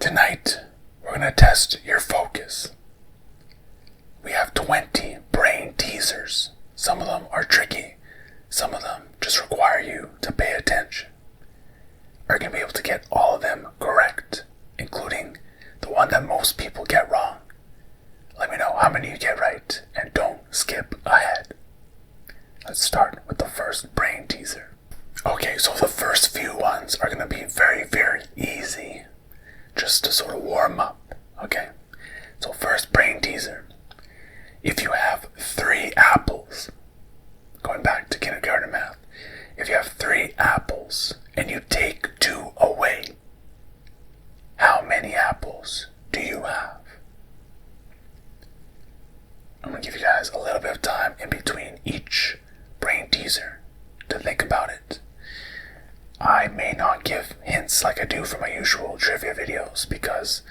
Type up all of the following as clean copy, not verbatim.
Tonight, we're going to test your focus. We have 20 brain teasers. Some of them are tricky. Some of them just require you to pay attention. Are you going to be able to get all of them correct, including the one that most people get wrong? Let me know how many you get right, and don't skip ahead. Let's start with the first brain teaser. Okay, so the first few ones are going to be very, very easy, just to sort of warm up, okay? So first brain teaser. If you have 3 apples, going back to kindergarten math, if you have 3 apples and you take 2 away, how many apples do you have? I'm going to give you guys a little bit of time in between each brain teaser to think about it. I may not give hints like I do for my usual trivia videos because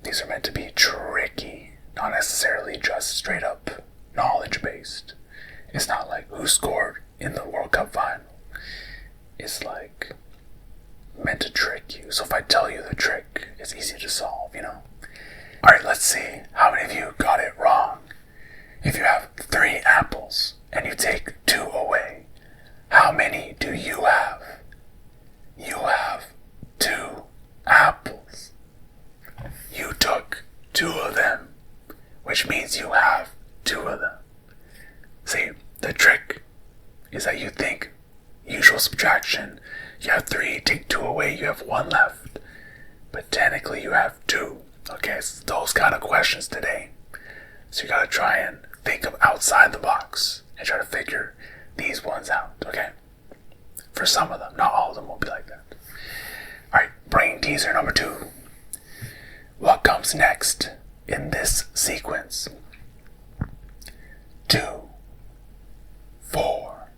these are meant to be tricky, not necessarily just straight up knowledge based. It's not like who scored in the World Cup final. It's like meant to trick you. So if I tell you the trick, it's easy to solve, you know? Alright, let's see how many of you got it wrong. If you have 3 apples and you take 2 away, how many do you have? You have 2 apples. You took 2 of them, which means you have 2 of them. See, the trick is that you think usual subtraction, you have 3, take 2 away, you have 1 left. But technically you have 2. Okay, it's those kind of questions today. So you gotta try and think of outside the box and try to figure these ones out, okay? For some of them, not all of them will be like that. Alright, brain teaser number 2. What comes next in this sequence? 2, 4,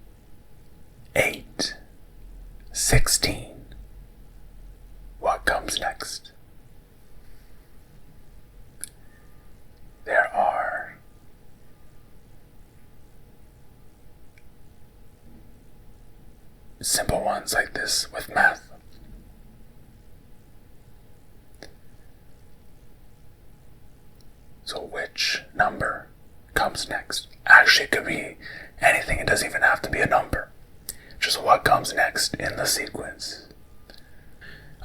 8, 16. What comes next? There are simple ones like this with math. So which number comes next? Actually, it could be anything. It doesn't even have to be a number. Just what comes next in the sequence.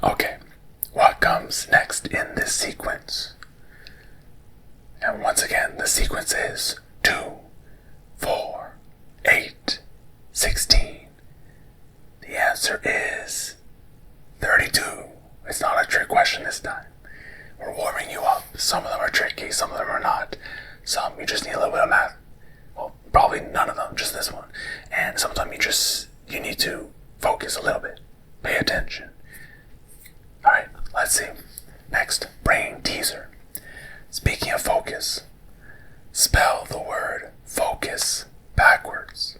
Okay, what comes next in this sequence? And once again, the sequence is 2, 4, 8, 16. The answer is 32. It's not a trick question this time. We're warming you up. Some of them are tricky, some of them are not. Some you just need a little bit of math. Well, probably none of them, just this one. And sometimes you need to focus a little bit. Pay attention. Alright, let's see. Next, brain teaser. Speaking of focus, spell the word focus backwards.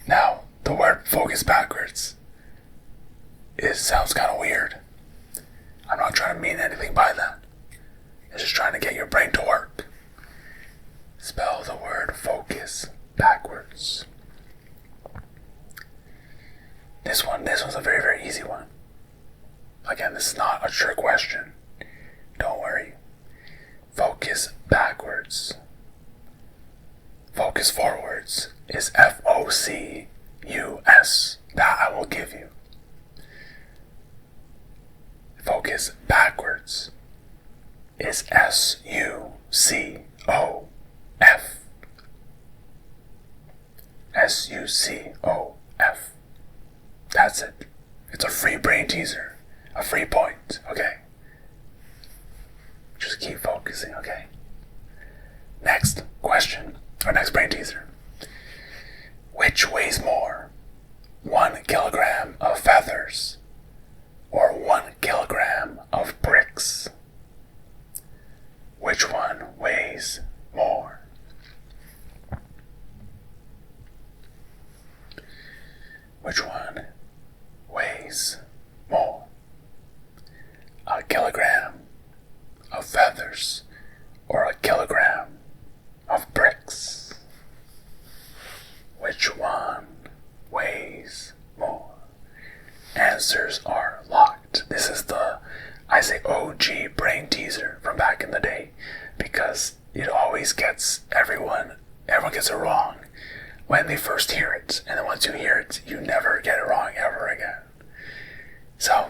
Now, the word focus backwards sounds kind of weird. I'm not trying to mean anything by that. It's just trying to get your brain to work. Spell the word focus backwards. This one's a very, very easy one. Again, this is not a trick question. Don't worry. Focus backwards. Focus forwards is Focus. That I will give you. Focus backwards is Sucof. Sucof. That's it. It's a free brain teaser. A free point, okay? Just keep focusing, okay? Next question, or next brain teaser. Which weighs more? 1 kilogram of feathers or 1 kilogram of bricks? Which one weighs more? Which one weighs more? A kilogram of feathers or a kilogram of bricks? Which one weighs more? Answer answers are locked. This is the, I say, OG brain teaser from back in the day, because it always gets everyone gets it wrong when they first hear it, and then once you hear it, you never get it wrong ever again. So,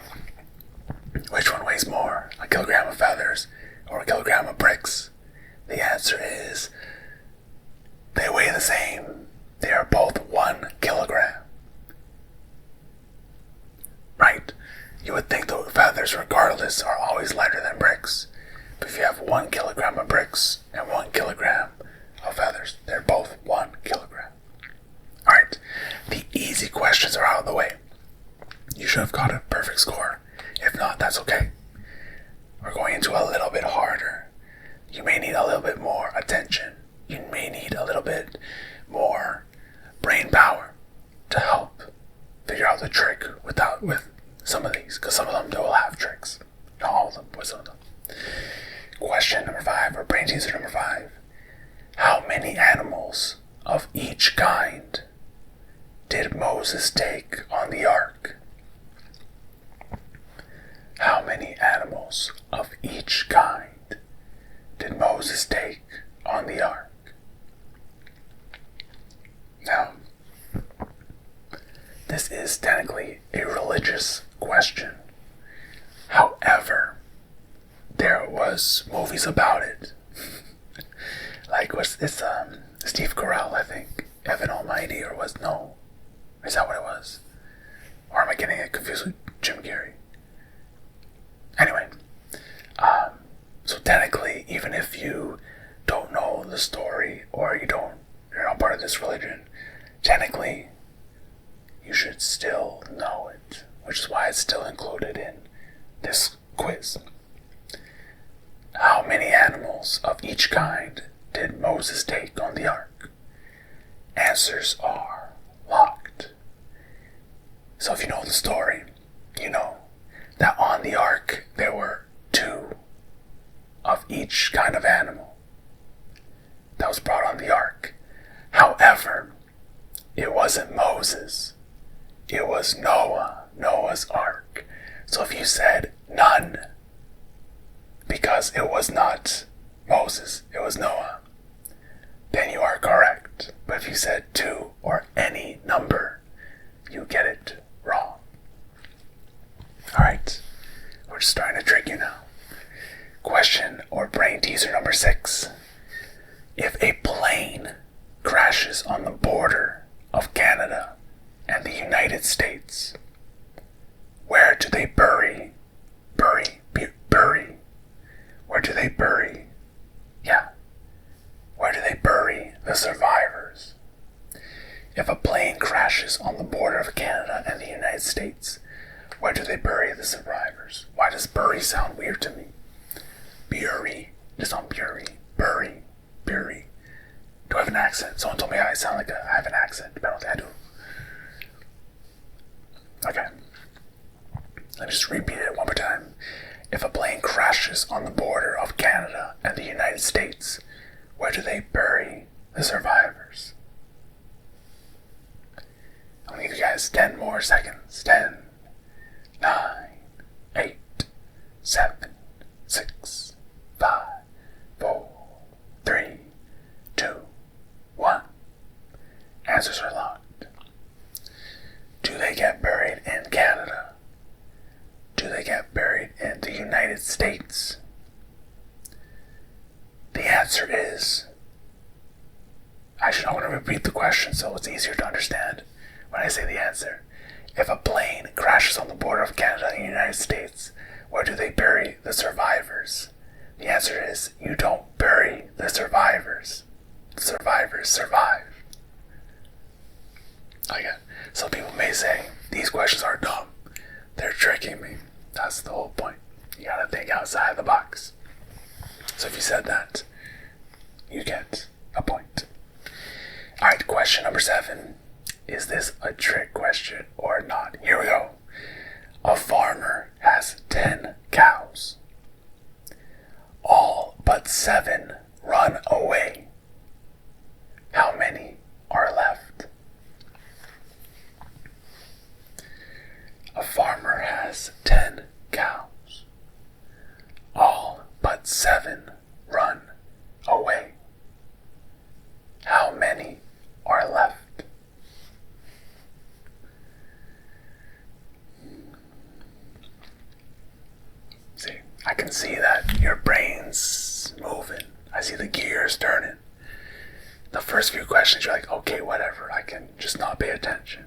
which one weighs more, a kilogram of feathers or a kilogram of bricks? The answer is, they weigh the same. They are both 1 kilogram. Right? You would think the feathers, regardless, are always lighter than bricks. But if you have 1 kilogram of bricks and 1 kilogram of feathers, they're both 1 kilogram. Alright, the easy questions are out of the way. You should have got a perfect score. If not, that's okay. We're going into a little bit harder. You may need a little bit more attention. You may need a little bit more brain power to help figure out the trick with some of these, because some of them will have tricks. Not all of them, but some of them. Question number 5, or brain teaser number 5. How many animals of each kind did Moses take on the ark? How many animals of each kind did Moses take on the ark? Now, this is technically a religious question. However, there was movies about it. Like, what's this, Steve Carell, I think. Evan Almighty, or was, no. Is that what it was? Or am I getting it confused with Jim Carrey? Anyway, so technically, even if you don't know the story, or you're not part of this religion, technically, you should still know it, which is why it's still included in this quiz. How many animals of each kind did Moses take on the ark? Answers are locked. So if you know the story, you know that on the ark there were 2 of each kind of animal that was brought on the ark. However, it wasn't Moses. It was Noah's ark. So if you said none, because it was not Moses, it was Noah, then you are correct. But if you said 2 or any number, you get it wrong. Alright, we're just starting to trick you now. Question or brain teaser number 6. If a plane crashes on the border of Canada and the United States, where do they bury? Where do they bury? Yeah. Where do they bury the survivors? If a plane crashes on the border of Canada and the United States, where do they bury the survivors? Why does bury sound weird to me? Bury. It's not bury. Bury. Do I have an accent? Someone told me I sound like I have an accent, but I don't think I do. Okay. Let me just repeat it one more time. If a plane crashes on the border of Canada and the United States, where do they bury the survivors? I'm going to give you guys 10 more seconds. 10, 9, 8, 7, 6, 5, 4, 3, 2, 1. Answers are locked. Do they get buried in Canada? Do they get buried in the United States? The answer is... Actually, I want to repeat the question so it's easier to understand when I say the answer. If a plane crashes on the border of Canada and the United States, where do they bury the survivors? The answer is, you don't bury the survivors. The survivors survive. Okay, some people may say, these questions are dumb. They're tricking me. That's the whole point. You gotta think outside the box. So if you said that, you get a point. Alright, question number 7. Is this a trick question or not? Here we go. A farmer has 10 cows. All but 7 run away. How many are left? A farmer can see that your brain's moving. I see the gears turning. The first few questions, you're like, okay, whatever, I can just not pay attention.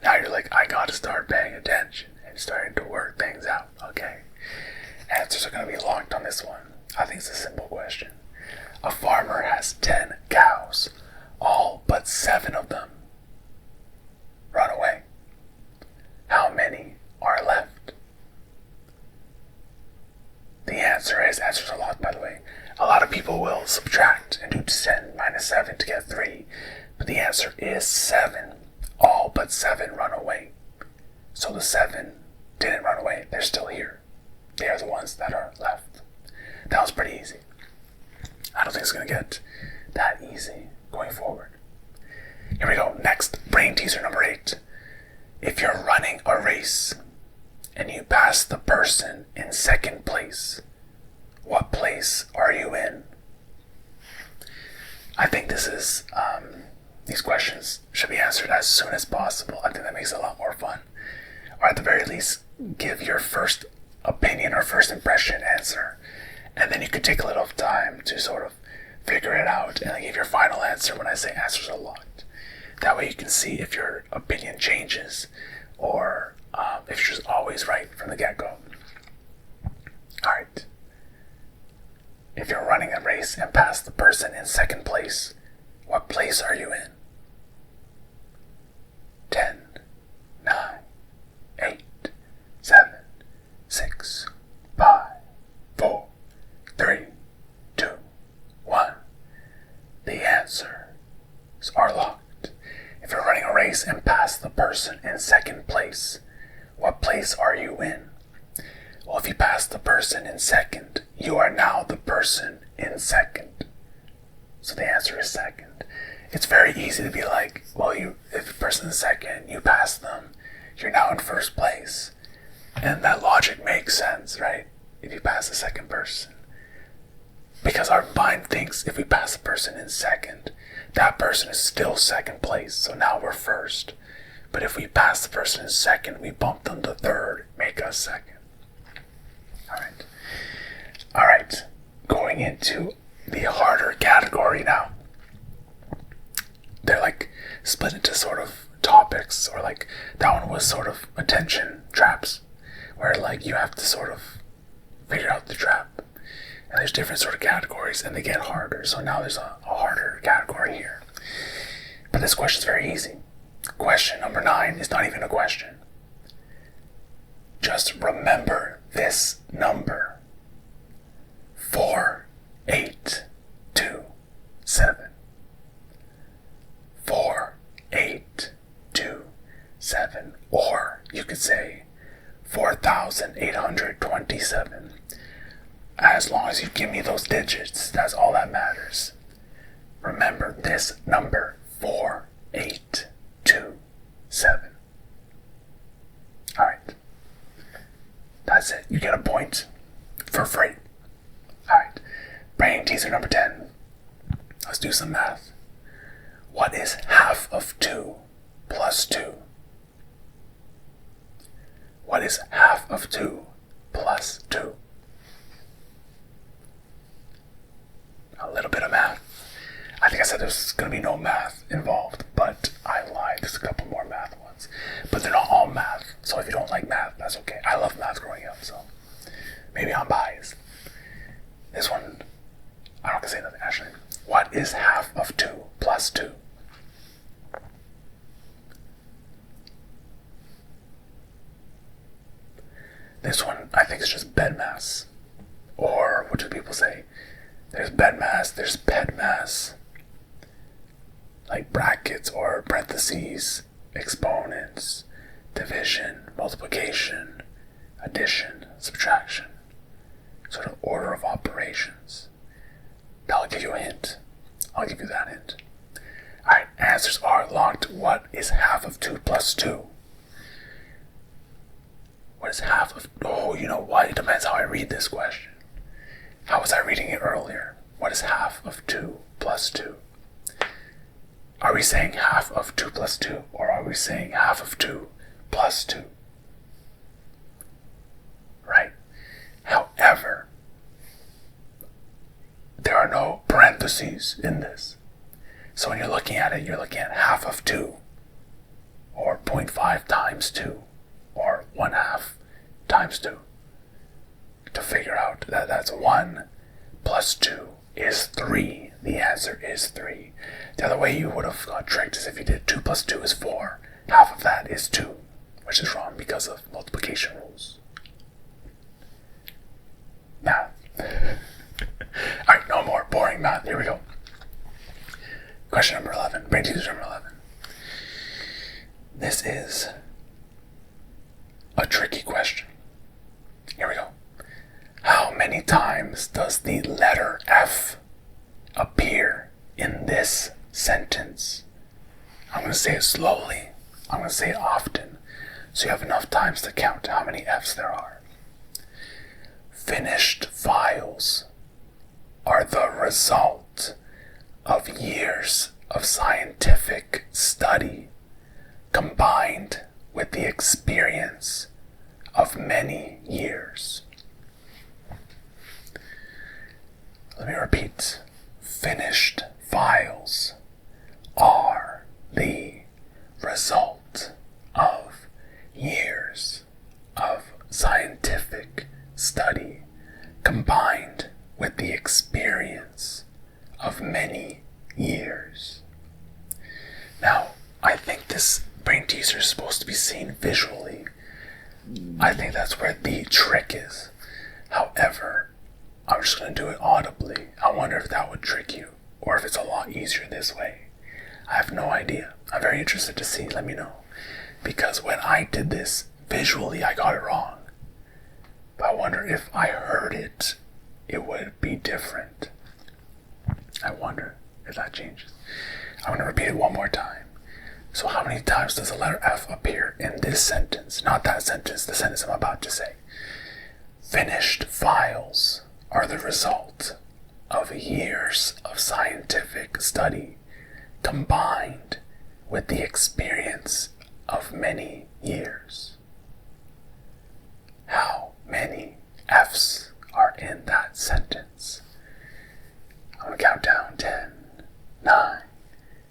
Now you're like, I gotta start paying attention and starting to work things out, okay? Answers are gonna be locked on this one. I think it's a simple question. A farmer has 10 cows. All but 7 of them run away. How many are left? The answer's a lot, by the way. A lot of people will subtract and do 10 minus 7 to get 3. But the answer is 7. All but 7 run away. So the 7 didn't run away. They're still here. They are the ones that are left. That was pretty easy. I don't think it's going to get that easy going forward. Here we go. Next, brain teaser number 8. If you're running a race and you pass the person in second place, what place are you in? I think these questions should be answered as soon as possible. I think that makes it a lot more fun. Or at the very least, give your first opinion or first impression answer. And then you could take a little time to sort of figure it out and then give your final answer when I say answers a lot. That way you can see if your opinion changes or if you're just always right from the get-go. Alright. If you're running a race and pass the person in second place, what place are you in? 10, 9, 8, 7, 6, 5, 4, 3, 2, 1. The answers are locked. If you're running a race and pass the person in second place, what place are you in? Well, if you pass the person in second, you are now the person in second. So the answer is second. It's very easy to be like, well, if the person is second, you pass them, you're now in first place. And that logic makes sense, right? If you pass the second person. Because our mind thinks if we pass a person in second, that person is still second place, so now we're first. But if we pass the person in second, we bump them to third, make us second. Alright, going into the harder category now. They're like split into sort of topics, or like that one was sort of attention traps, where like you have to sort of figure out the trap. And there's different sort of categories and they get harder. So now there's a harder category here. But this question's very easy. Question number 9 is not even a question. Just remember this number. 4, 8, 2, 7. 4, 8, 2, 7. Or you could say 4,827. As long as you give me those digits, that's all that matters. Remember this number, 4, 8, 2, 7. Alright. That's it. You get a point for free. Alright. Brain teaser number 10. Let's do some math. What is half of 2 plus 2? What is half of 2 plus 2? A little bit of math. I think I said there's going to be no math involved, but I lied. There's a couple more math ones. But they're not all math, so if you don't like math, that's okay. I love math growing up, so maybe I'm biased. This one, I don't have to say nothing actually. What is half of 2 plus 2? This one, I think, is just bed mass. Or, what do people say? There's bed mass, there's bed mass. Like brackets or parentheses, exponents, division, multiplication, addition, subtraction. Sort of order of operations. That'll give you a hint. I'll give you that hint. Alright, answers are locked. What is half of 2 plus 2? What is half of... Oh, you know what? It depends how I read this question. How was I reading it earlier? What is half of 2 plus 2? Are we saying half of 2 plus 2? Or are we saying half of 2 plus 2? Right? However, parentheses in this. So when you're looking at it, you're looking at half of 2, or 0.5 times 2, or 1/2 times 2, to figure out that that's 1 plus 2 is 3. The answer is 3. The other way you would have got tricked is if you did 2 plus 2 is 4. Half of that is 2, which is wrong because of multiplication rules. Math. Alright, no more boring math. Here we go. Question number 11. Brain teaser number 11. This is a tricky question. Here we go. How many times does the letter F appear in this sentence? I'm going to say it slowly. I'm going to say it often, so you have enough times to count how many F's there are. Finished files are the result of years of scientific study combined with the experience of many years. Let me repeat. Finished files are the result of years of scientific study combined with the experience of many years. Now, I think this brain teaser is supposed to be seen visually. I think that's where the trick is. However, I'm just going to do it audibly. I wonder if that would trick you, or if it's a lot easier this way. I have no idea. I'm very interested to see. Let me know. Because when I did this visually, I got it wrong. But I wonder if I heard it, it would be different. I wonder if that changes. I'm going to repeat it one more time. So how many times does the letter F appear in this sentence? Not that sentence, the sentence I'm about to say. Finished files are the result of years of scientific study combined with the experience of many years. How many F's are in that sentence? I'm going to count down 10, 9,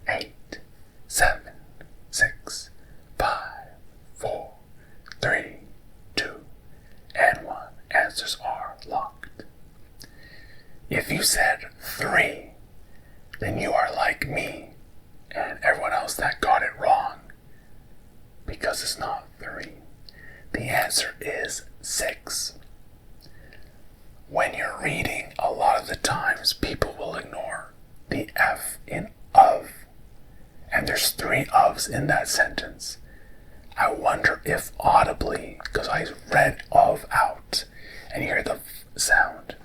8, 7, 6, 5, 4, 3, 2, and 1. Answers are locked. If you said 3, then you are like me and everyone else that got it wrong, because it's not 3. The answer is 6. When you're reading, a lot of the times people will ignore the F in of, and there's 3 ofs in that sentence. I wonder if audibly, because I read of out and you hear the sound,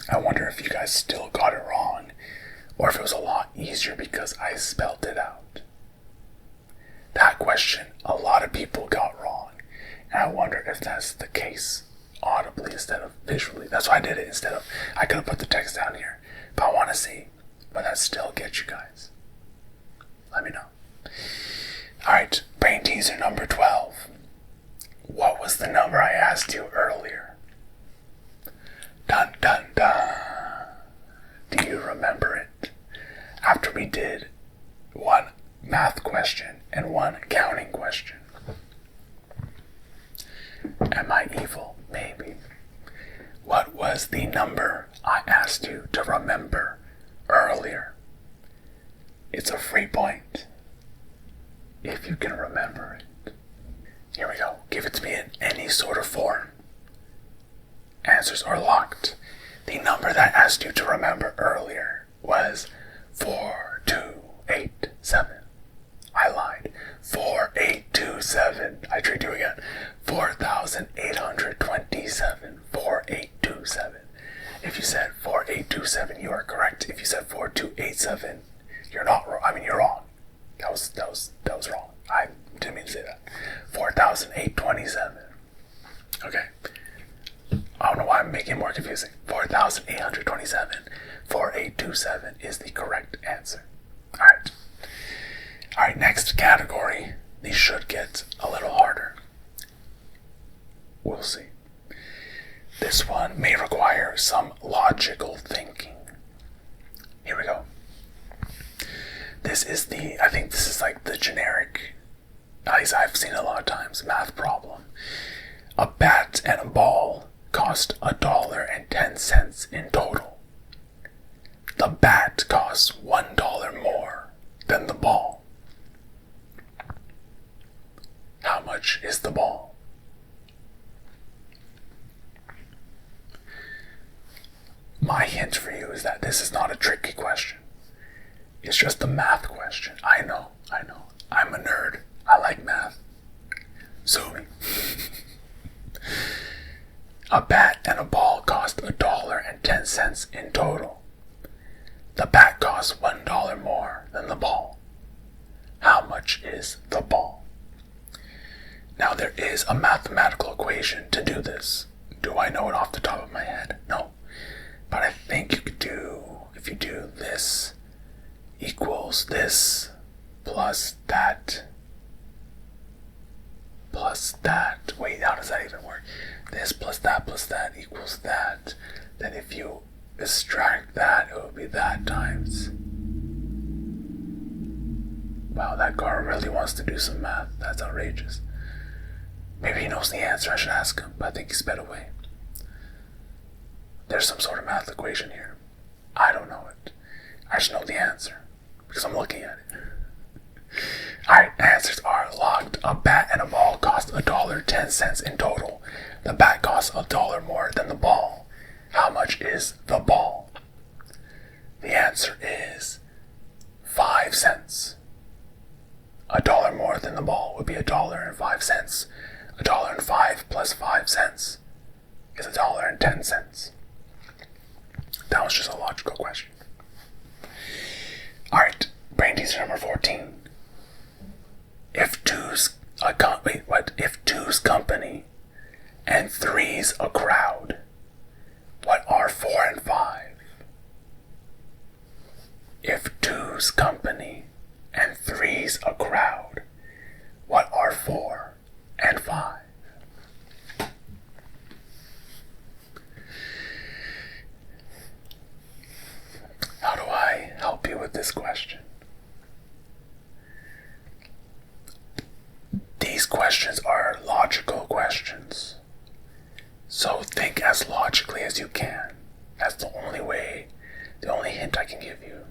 I wonder if you guys still got it wrong, or if it was a lot easier because I spelled it out. That question, a lot of people got wrong, and I wonder if that's the case audibly instead of visually. That's why I did it instead of, I could have put the text down here, but I want to see, but that still gets you guys. Let me know. Alright, brain teaser number 12. What was the number I asked you earlier? Dun dun dun. Do you remember it? After we did one math question and one accounting question. Am I evil? Maybe. What was the number I asked you to remember earlier? It's a free point if you can remember it. Here we go. Give it to me in any sort of form. Answers are locked. The number that I asked you to remember earlier was 4287. I lied. 4827. I tricked you again. 4827. 4827. If you said 4827, you are correct. If you said 4287, you're not wrong. I mean, you're wrong. That was wrong. I didn't mean to say that. 4827. Okay. I don't know why I'm making it more confusing. 4,827. 4827 is the correct answer. Alright. Alright, next category. These should get a little harder. We'll see. This one may require some logical thinking. Here we go. I think this is like the generic, at least I've seen a lot of times, math problem. A bat and a ball cost $1.10 in total. The bat costs $1 more than the ball. How much is the ball? My hint for you is that this is not a tricky question. It's just a math question. I know. I'm a nerd. I like math. Sue me. A bat and a ball cost $1.10 in total. The bat costs $1 more than the ball. How much is the ball? Now there is a mathematical equation to do this. Do I know it off the top of my head? No. But I think you could do, if you do this equals this plus that. Wait, how does that even work? This plus that equals that. Then if you extract that, it would be that times. Wow, that guy really wants to do some math. That's outrageous. Maybe he knows the answer. I should ask him, but I think he sped away. There's some sort of math equation here. I don't know it. I just know the answer because I'm looking at it. Alright, answers are locked. A bat and a ball cost $1.10 in total. The bat costs $1 more than the ball. How much is the ball? The answer is 5 cents. $1 more than the ball would be $1.05. $1.05 plus 5 cents is $1.10. That was just a logical question. Alright, brain teaser number 14. If two's company and three's a crowd, what are 4 and 5? If two's company and three's a crowd, what are 4 and 5? How do I help you with this question? These questions are logical questions. So think as logically as you can. That's the only way, the only hint I can give you.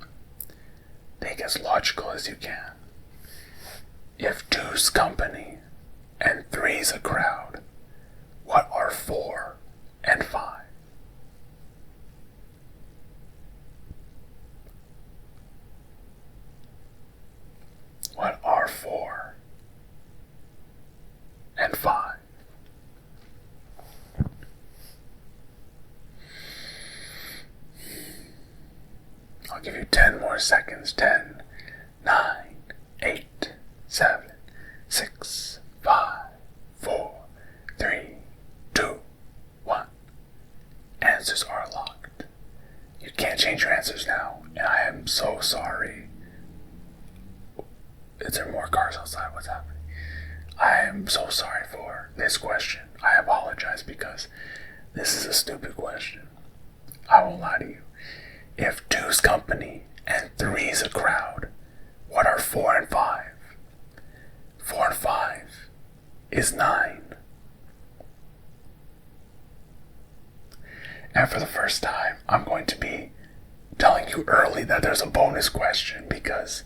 Think as logical as you can. If two's company and three's a crowd, what are 4 and 5? What are 4 and 5? I'll give you 10 more seconds. 10, 9, 8, 7, 6, 5, 4, 3, 2, 1. Answers are locked. You can't change your answers now, and I am so sorry. Is there more cars outside? What's happening? I am so sorry for this question. I apologize because this is a stupid question. I won't lie to you. If two's company and three's a crowd, what are 4 and 5? 4 and 5 is 9. And for the first time, I'm going to be telling you early that there's a bonus question because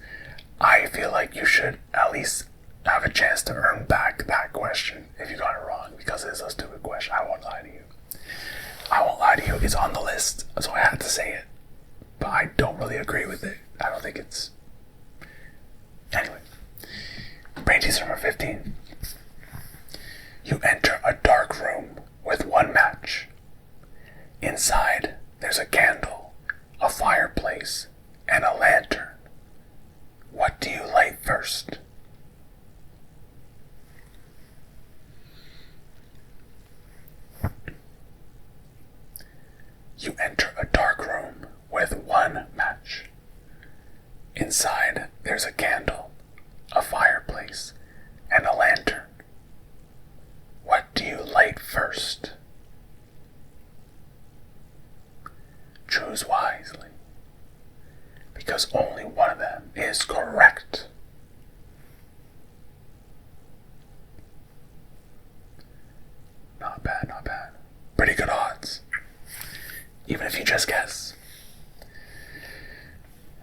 I feel like you should at least have a chance to earn back that question if you got it wrong because it's a stupid question. I won't lie to you. It's on the list, so I had to say it. But I don't really agree with it. I don't think it's... Anyway. Brain teaser number 15. You enter a dark room with one match. Inside, there's a candle, a fireplace, and a lantern. What do you light first? You enter a dark room with one match. Inside, there's a candle, a fireplace, and a lantern. What do you light first? Choose wisely. because only one of them is correct. Not bad, not bad. Pretty good odds. Even if you just guess.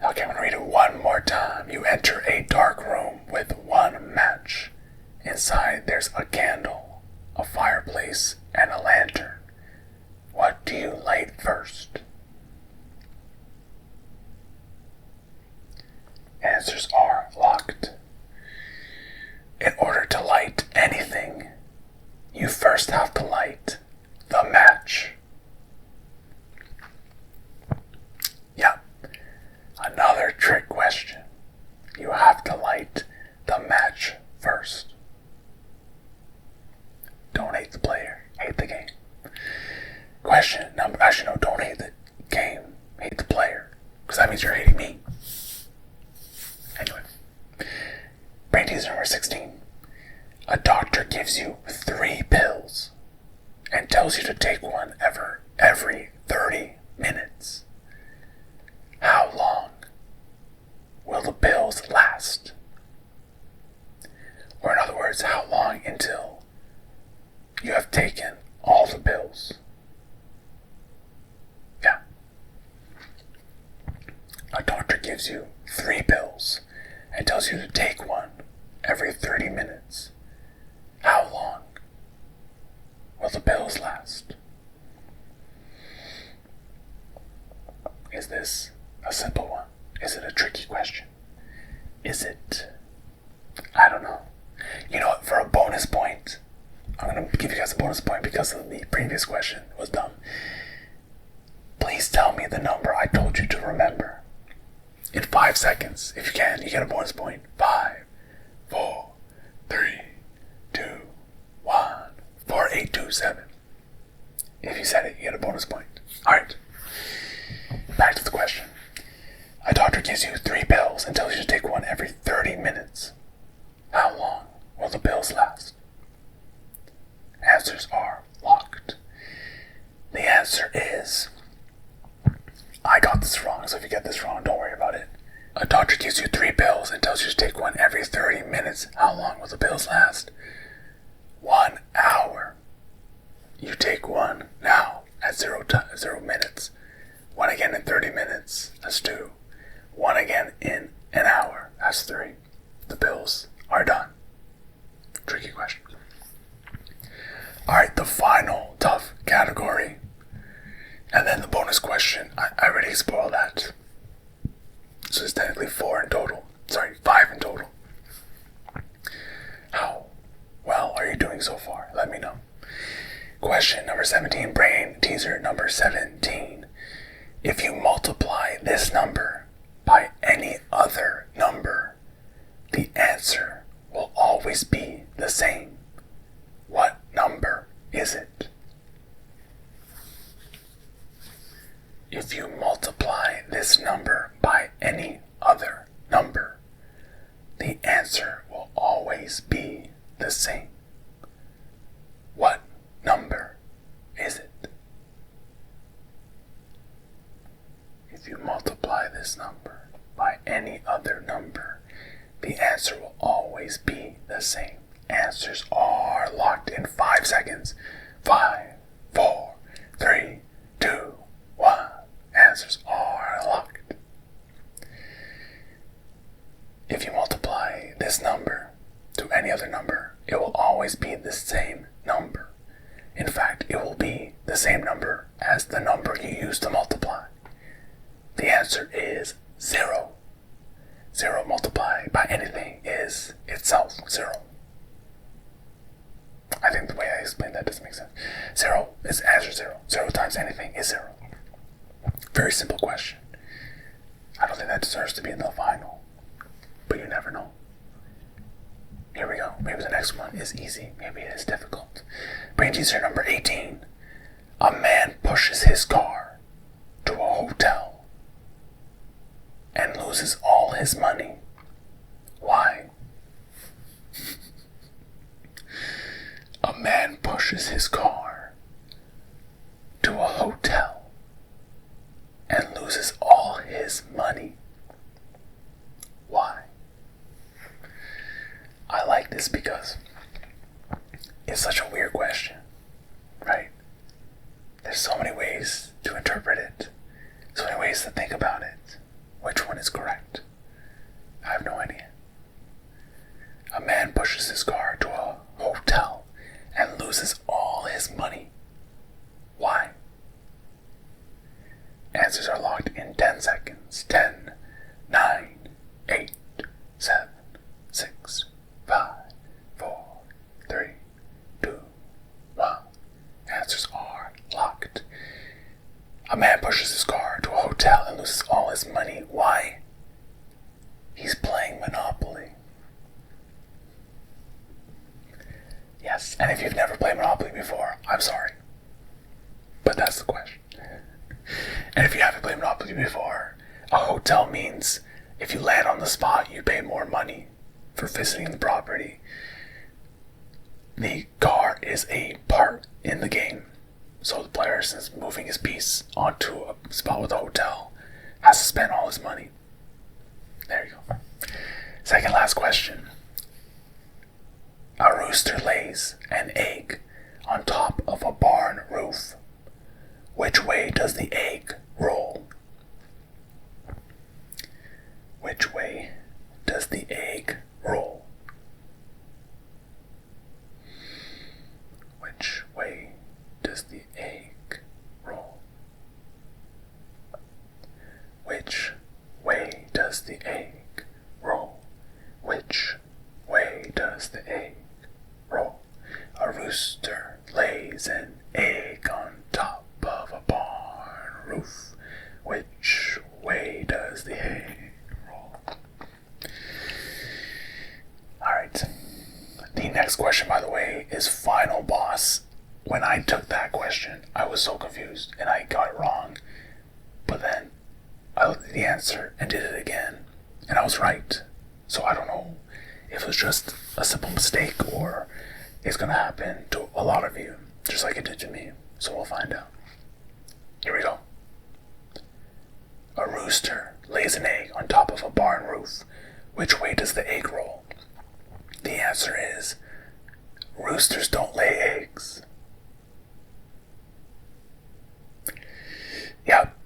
Okay, I'm going to read it one more time. You enter a dark room with one match. Inside there's a candle, a fireplace, and a lantern. What do you light first? Answers are locked. In order to light anything, you first have to light the match. Yep, another trick question. You have to light the match first. Don't hate the player, hate the game. Question number, actually no, don't hate the game, hate the player, because that means you're hating me. Anyway, brain teaser number 16. A doctor gives you 3 pills and tells you to take one every 30 minutes. How long will the pills last? Or in other words, how long until you have taken all the pills? Yeah. A doctor gives you 3 pills and tells you to take one every 30 minutes. How long will the pills last? Is this a simple one? Is it a tricky question? Is it? I don't know. You know what, for a bonus point, I'm going to give you guys a bonus point because of the previous question was dumb. Please tell me the number I told you to remember. In 5 seconds. If you can, you get a bonus point. 5, 4, 3, 2, 1, 4, 8, 2, 7. If you said it, you get a bonus point. Alright. Back to the question. A doctor gives you 3 pills and tells you to take one every 30 minutes. How long will the pills last? Answers are locked. The answer is... I got this wrong, so if you get this wrong, don't worry about it. A doctor gives you 3 pills and tells you to take one every 30 minutes. How long will the pills last? 1 hour. You take one now at 0 minutes. One again in 30 minutes. That's 2. One again in an hour. That's 3. The pills are done. Tricky question. Alright, the final tough category. And then the bonus question, I already spoiled that. So it's technically 4 in total. Sorry, 5 in total. How well are you doing so far? Let me know. Question number 17, brain teaser number 17. If you multiply this number by any other number, the answer will always be the same. What number is it? If you multiply this number by any other number, the answer will always be the same. What number is it? If you multiply this number by any other number, the answer will always be the same. Answers are locked in 5 seconds. 5, 4, 3, 2, 1. Answers are locked. If you multiply this number to any other number, it will always be the same number. In fact, it will be the same number as the number you used to multiply. The answer is 0. 0 multiplied by anything is itself 0. I think the way I explained that doesn't make sense. 0 is answer 0. 0 times anything is 0. Very simple question. I don't think that deserves to be in the final, but you never know. Here we go. Maybe the next one is easy. Maybe it is difficult. Brain teaser number 18. A man pushes his car to a hotel and loses all his money. Why? A man pushes his car to a hotel and loses all his money. Answers are locked in 10 seconds. 10, 9, 8, 7, 6, 5, 4, 3, 2, 1. Answers are locked. A man pushes his car to a hotel and loses all his money. Why? He's playing Monopoly. Yes, and if you've never played Monopoly before, I'm sorry. But that's the question. And if you haven't played Monopoly before, a hotel means if you land on the spot, you pay more money for visiting the property. The car is a part in the game. So the player, is moving his piece onto a spot with a hotel, has to spend all his money. There you go. Second last question. A rooster lays an egg on top of a barn roof. Which way does the egg roll? Which way does the egg roll? Which way does the egg roll? Which way does the egg roll? Which way does the egg roll? A rooster lays an egg on top of a barn roof. Which way does the egg roll? Alright. The next question, by the way, is final boss. When I took that question, I was so confused and I got it wrong. But then I looked at the answer and did it again, and I was right. So I don't know if it was just a simple mistake or it's going to happen to a lot of you, just like it did to me. So we'll find out. Here we go. A rooster lays an egg on top of a barn roof. Which way does the egg roll? The answer is roosters don't lay eggs. Yep,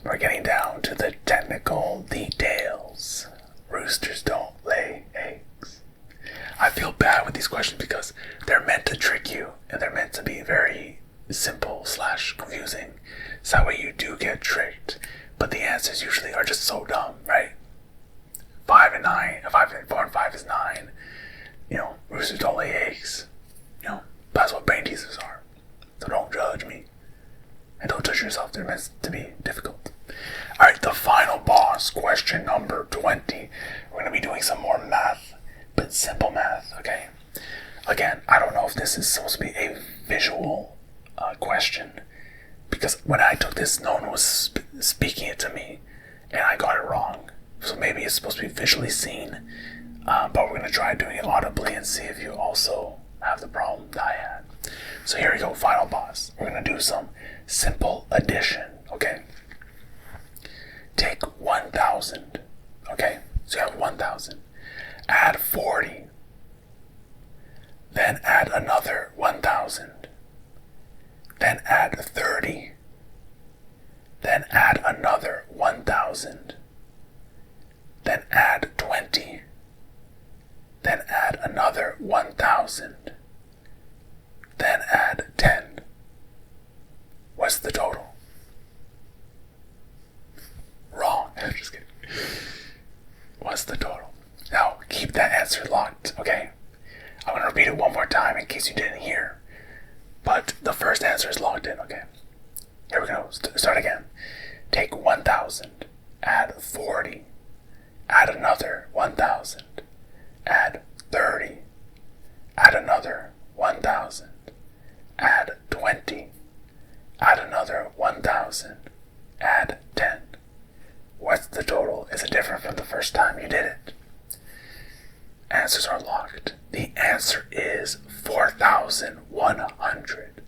we're getting down to the technical details. Roosters don't lay eggs. I feel bad with these questions because they're meant to trick you and they're meant to be very simple / confusing. So that way you do get tricked. But the answers usually are just so dumb, right? 5 and 9, 4 and 5 is 9. Roosters don't lay eggs. That's what brain teasers are. So don't judge me. And don't judge yourself, they're meant to be difficult. Alright, the final boss, question number 20. We're going to be doing some more math, but simple math, okay? Again, I don't know if this is supposed to be a visual question, because when I took this, no one was speaking it to me, and I got it wrong. So maybe it's supposed to be visually seen, but we're going to try doing it audibly and see if you also have the problem that I had. So here we go, final boss. We're going to do some simple addition, okay? Take 1,000, okay? So you have 1,000. Add 40. Then add another 1,000. Then add 30. Then add another 1,000. Then add 20. Then add another 1,000. Then add 10. What's the total? Wrong. Just kidding. What's the total? Now, keep that answer locked, okay? I'm going to repeat it one more time in case you didn't hear. But the first answer is locked in, okay? Here we go. Start again. Take 1,000. Add 40. Add another 1,000. Add 30. Add another 1,000. Add 20. Add another 1,000. Add 10. What's the total? Is it different from the first time you did it? Answers are locked. The answer is 4,100.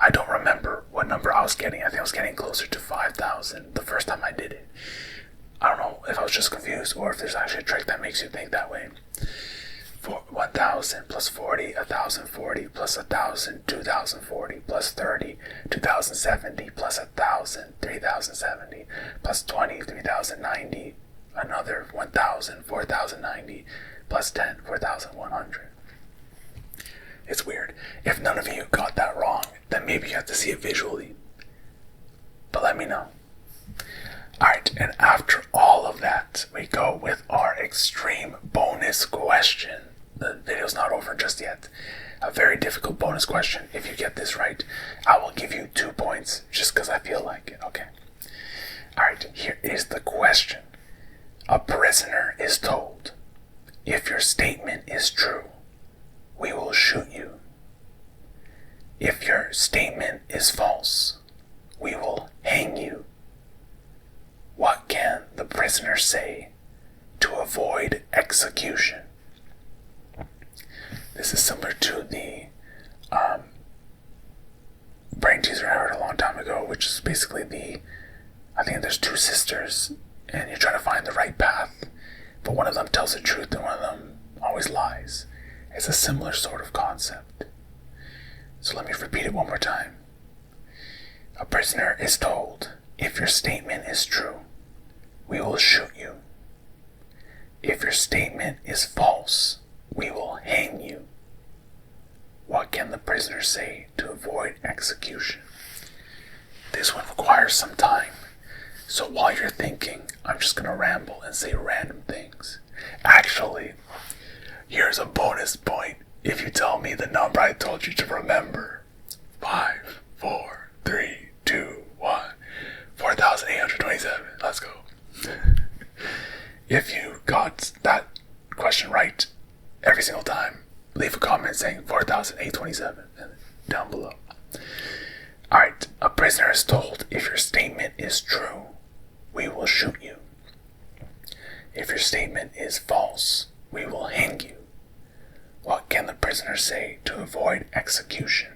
I don't remember what number I was getting. I think I was getting closer to 5,000 the first time I did it. I don't know if I was just confused or if there's actually a trick that makes you think that way. 1,000 plus 40, 1,040 plus 1,000, 2,040 plus 30, 2,070 plus 1,000, 3,070 plus 20, 3,090, another 1,000, 4,090 plus 10, 4,100. It's weird. If none of you got that wrong, then maybe you have to see it visually. But let me know. Alright, and after all of that, we go with our extreme bonus question. The video's not over just yet. A very difficult bonus question. If you get this right, I will give you 2 points just because I feel like it, okay? Alright, here is the question. A prisoner is told, if your statement is true, we will shoot you. If your statement is false, we will hang you. What can the prisoner say to avoid execution? This is similar to the brain teaser I heard a long time ago, which is basically I think there's 2 sisters, and you're trying to find the right path, but one of them tells the truth and one of them always lies. It's a similar sort of concept. So let me repeat it one more time. A prisoner is told, if your statement is true, we will shoot you. If your statement is false, we will hang you. What can the prisoner say to avoid execution? This one requires some time. So while you're thinking, I'm just going to ramble and say random things. Actually, here's a bonus point if you tell me the number I told you to remember. 5, 4, 3, 2, 1. 4,827. Let's go. If you got that question right every single time, leave a comment saying 4,827 down below. Alright, a prisoner is told, if your statement is true, we will shoot you. If your statement is false, we will hang you. What can the prisoner say to avoid execution?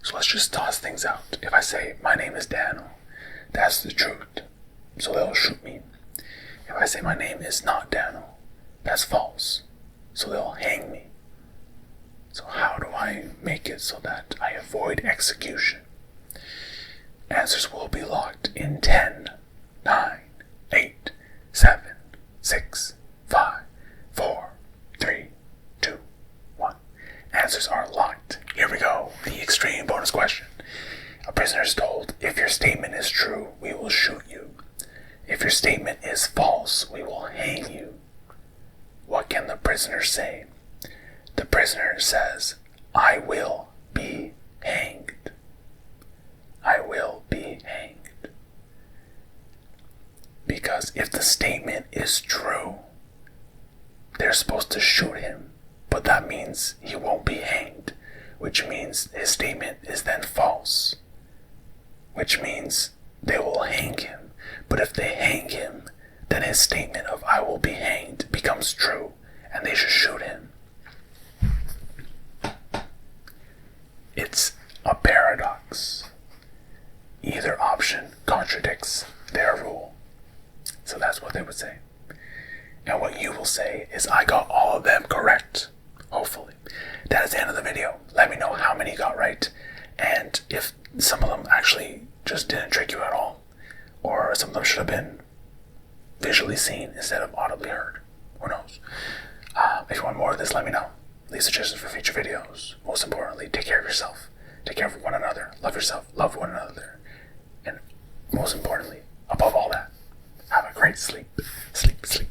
So let's just toss things out. If I say, my name is Daniel, that's the truth, so they'll shoot me. If I say my name is not Daniel, that's false, so they'll hang me. So how do I make it so that I avoid execution? Answers will be locked in 10, 9, 8, 7, 6, 5, 4, 3, 2, 1. Answers are locked. Here we go. The extreme bonus question. A prisoner is told, if your statement is true, we will shoot you. If your statement is false, we will hang you. What can the prisoner say? The prisoner says, I will be hanged. I will be hanged. Because if the statement is true, they're supposed to shoot him, but that means he won't be hanged, which means his statement is then false, which means they will hang him. But if they hang him, then his statement of I will be hanged becomes true, and they should shoot him. It's a paradox. Either option contradicts their rule. So that's what they would say. And what you will say is, I got all of them correct. Hopefully. That is the end of the video. Let me know how many you got right, and if some of them actually just didn't trick you at all, or some of them should have been visually seen instead of audibly heard. Who knows? If you want more of this, let me know. Leave suggestions for future videos. Most importantly, take care of yourself. Take care of one another. Love yourself. Love one another. And most importantly, above all that, have a great sleep. Sleep, sleep.